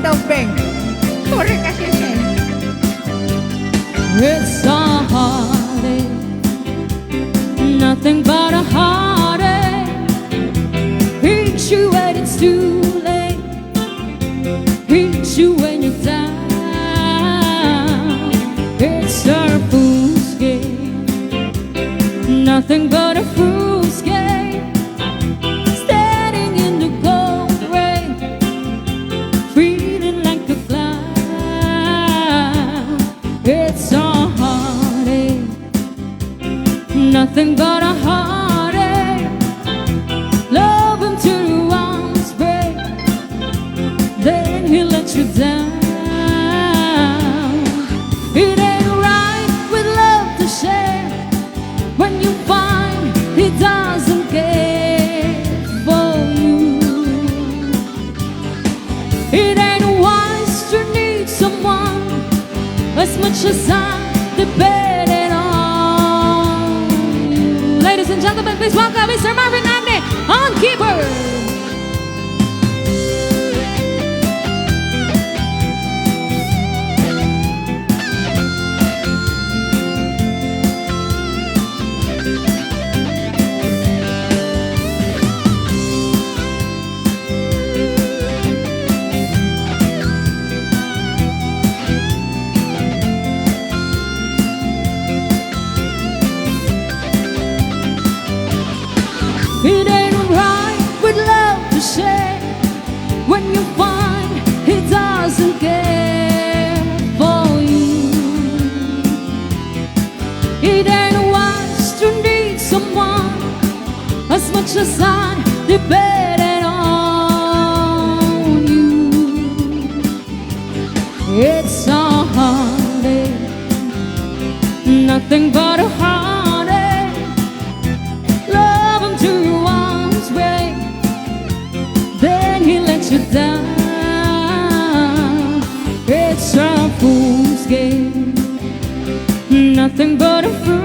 topeng. Korek kasih sen. It's a heartache, nothing but a heartache. Hate you when it's too late, hate you when you're down. It's a fool's game, nothing but a fool's game. Standing in the cold rain, feeling like a clown. It's a heartache, nothing but a heartache. Love him till your arms break, then he lets you down. It ain't right with love to share when you find he doesn't care for you. It ain't wise to need someone as much as I'm depending on you. Ladies and gentlemen, please welcome Mr. Marvin Agne on keyboard. It ain't right with love to share when you find he doesn't care for you. It ain't wise to need someone as much as I'm depending on you. It's a heartache, nothing but a heartache. Love him till your arms break, then he lets you down. It's a fool's game, nothing but a fool.